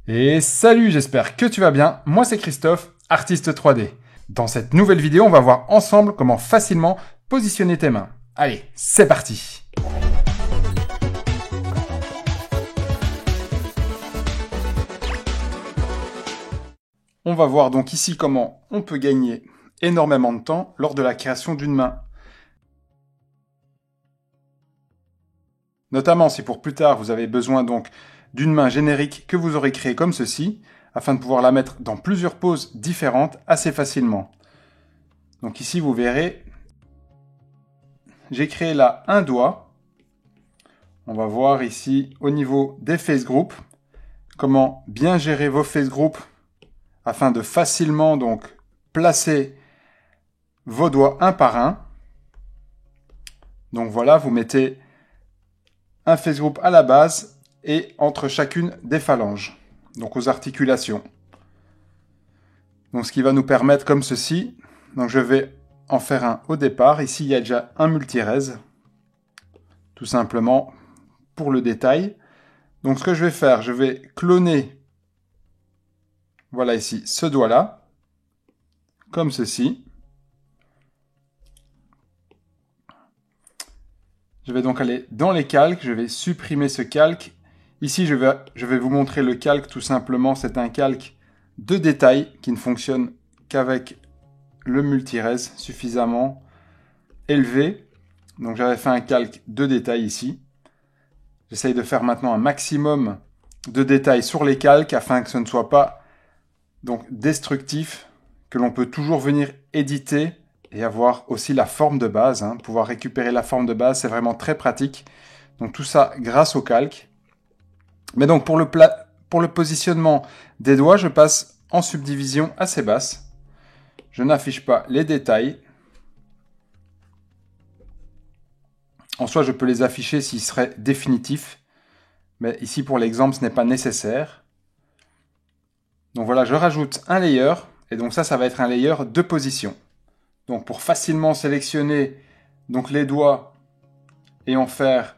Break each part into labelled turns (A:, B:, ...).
A: Et salut, j'espère que tu vas bien. Moi c'est Christophe, artiste 3D. Dans cette nouvelle vidéo, on va voir ensemble comment facilement positionner tes mains. Allez, c'est parti. On va voir donc ici comment on peut gagner énormément de temps lors de la création d'une main. Notamment si pour plus tard vous avez besoin donc d'une main générique que vous aurez créée comme ceci, afin de pouvoir la mettre dans plusieurs poses différentes assez facilement. Donc ici vous verrez, j'ai créé là un doigt. On va voir ici au niveau des face groups, comment bien gérer vos face groups afin de facilement donc placer vos doigts un par un. Donc voilà, vous mettez un face group à la base et entre chacune des phalanges, donc aux articulations. Donc ce qui va nous permettre comme ceci, donc je vais en faire un au départ. Ici il y a déjà un multirez, tout simplement pour le détail. Donc ce que je vais faire, je vais cloner, voilà ici, ce doigt-là, comme ceci. Je vais donc aller dans les calques, je vais supprimer ce calque. Ici, je vais vous montrer le calque, tout simplement. C'est un calque de détail qui ne fonctionne qu'avec le multirez suffisamment élevé. Donc j'avais fait un calque de détail ici. J'essaye de faire maintenant un maximum de détails sur les calques afin que ce ne soit pas donc destructif, que l'on peut toujours venir éditer et avoir aussi la forme de base. Pouvoir récupérer la forme de base, c'est vraiment très pratique. Donc tout ça grâce au calque. Mais donc pour le positionnement des doigts, je passe en subdivision assez basse. Je n'affiche pas les détails. En soi, je peux les afficher s'ils seraient définitifs. Mais ici, pour l'exemple, ce n'est pas nécessaire. Donc voilà, je rajoute un layer. Et donc ça va être un layer de position. Donc pour facilement sélectionner donc les doigts et en faire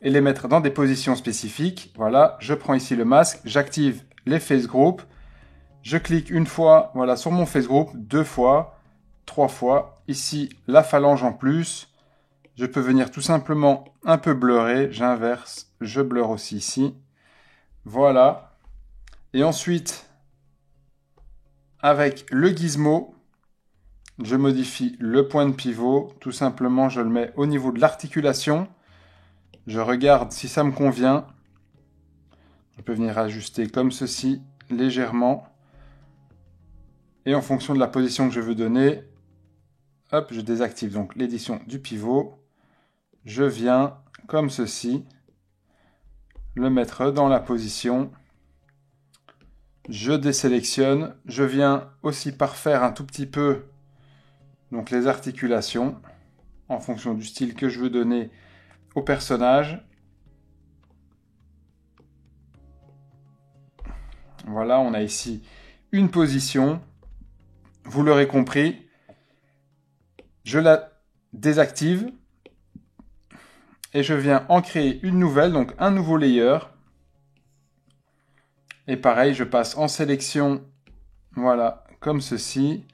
A: et les mettre dans des positions spécifiques, voilà, je prends ici le masque, j'active les face groups, je clique une fois, voilà, sur mon face group, 2 fois, 3 fois, ici la phalange en plus, je peux venir tout simplement un peu blurrer, j'inverse, je blur aussi ici, voilà, et ensuite avec le gizmo, je modifie le point de pivot, tout simplement je le mets au niveau de l'articulation. Je regarde si ça me convient. Je peux venir ajuster comme ceci, légèrement. Et en fonction de la position que je veux donner, hop, je désactive donc l'édition du pivot. Je viens, comme ceci, le mettre dans la position. Je désélectionne. Je viens aussi parfaire un tout petit peu donc les articulations en fonction du style que je veux donner au personnage. Voilà, on a ici une position. Vous l'aurez compris, je la désactive et je viens en créer une nouvelle, donc un nouveau layer. Et pareil, je passe en sélection, voilà, comme ceci.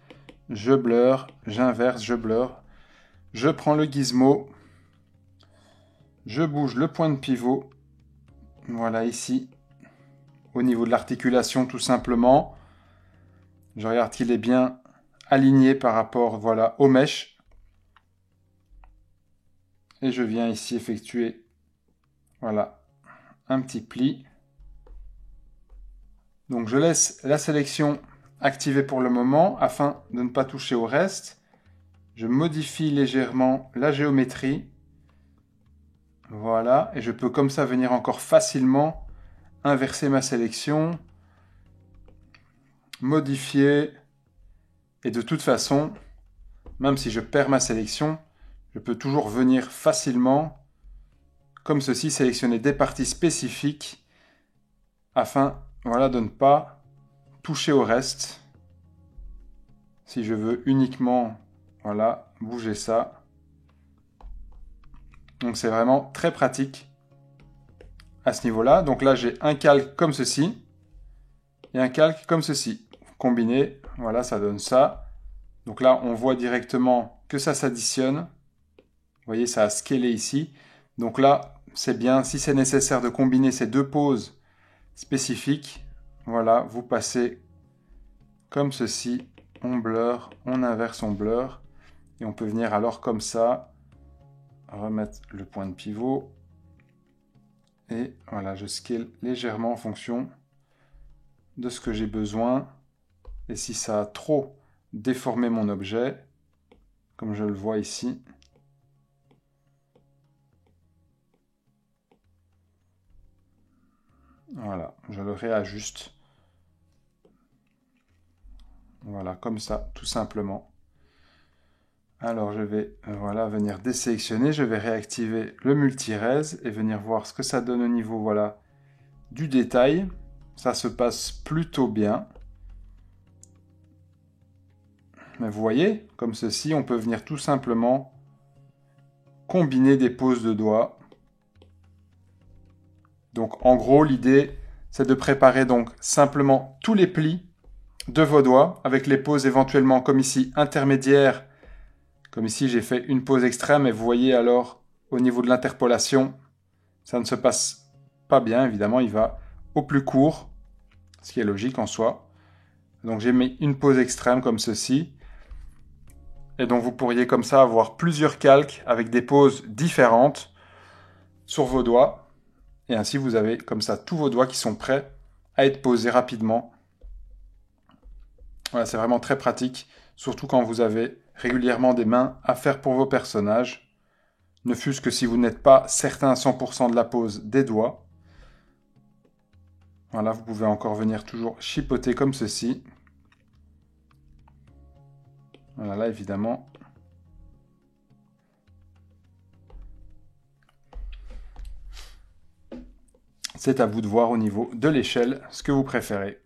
A: Je blur, j'inverse, je blur. Je prends le gizmo, je bouge le point de pivot, voilà ici, au niveau de l'articulation tout simplement. Je regarde qu'il est bien aligné par rapport, voilà, aux mèches. Et je viens ici effectuer, voilà, un petit pli. Donc je laisse la sélection activée pour le moment afin de ne pas toucher au reste. Je modifie légèrement la géométrie. Voilà, et je peux comme ça venir encore facilement inverser ma sélection, modifier, et de toute façon, même si je perds ma sélection, je peux toujours venir facilement, comme ceci, sélectionner des parties spécifiques afin, voilà, de ne pas toucher au reste. Si je veux uniquement, voilà, bouger ça. Donc c'est vraiment très pratique à ce niveau-là. Donc là, j'ai un calque comme ceci. et un calque comme ceci. Combiné, voilà, ça donne ça. Donc là, on voit directement que ça s'additionne. Vous voyez, ça a scalé ici. Donc là, c'est bien. Si c'est nécessaire de combiner ces deux poses spécifiques, voilà, vous passez comme ceci. On blur, on inverse, on blur. Et on peut venir alors comme ça, remettre le point de pivot. Et voilà, je scale légèrement en fonction de ce que j'ai besoin. Et si ça a trop déformé mon objet, comme je le vois ici, voilà, je le réajuste. Voilà, comme ça, tout simplement. Alors je vais voilà, venir désélectionner, je vais réactiver le multi-res et venir voir ce que ça donne au niveau voilà, du détail. Ça se passe plutôt bien. Mais vous voyez, comme ceci, on peut venir tout simplement combiner des poses de doigts. Donc en gros, l'idée, c'est de préparer donc simplement tous les plis de vos doigts, avec les poses éventuellement comme ici intermédiaires. Comme ici, j'ai fait une pose extrême et vous voyez alors au niveau de l'interpolation, ça ne se passe pas bien, évidemment, il va au plus court, ce qui est logique en soi. Donc j'ai mis une pose extrême comme ceci. Et donc vous pourriez comme ça avoir plusieurs calques avec des poses différentes sur vos doigts. Et ainsi vous avez comme ça tous vos doigts qui sont prêts à être posés rapidement. Voilà, c'est vraiment très pratique, surtout quand vous avez régulièrement des mains à faire pour vos personnages. Ne fût-ce que si vous n'êtes pas certain à 100% de la pose des doigts. Voilà, vous pouvez encore venir toujours chipoter comme ceci. Voilà, là évidemment. C'est à vous de voir au niveau de l'échelle ce que vous préférez.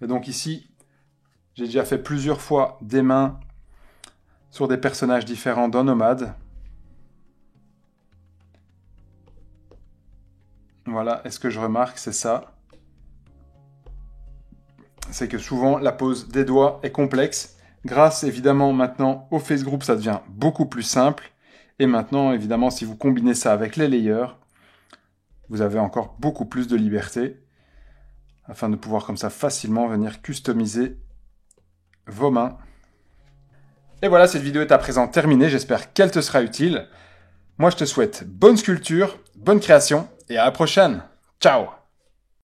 A: Et donc ici, j'ai déjà fait plusieurs fois des mains sur des personnages différents dans Nomade. Voilà, et ce que je remarque, c'est ça. C'est que souvent, la pose des doigts est complexe. Grâce, évidemment, maintenant, au Face Group, ça devient beaucoup plus simple. Et maintenant, évidemment, si vous combinez ça avec les layers, vous avez encore beaucoup plus de liberté afin de pouvoir comme ça facilement venir customiser vos mains. Et voilà, cette vidéo est à présent terminée. J'espère qu'elle te sera utile. Moi, je te souhaite bonne sculpture, bonne création et à la prochaine. Ciao!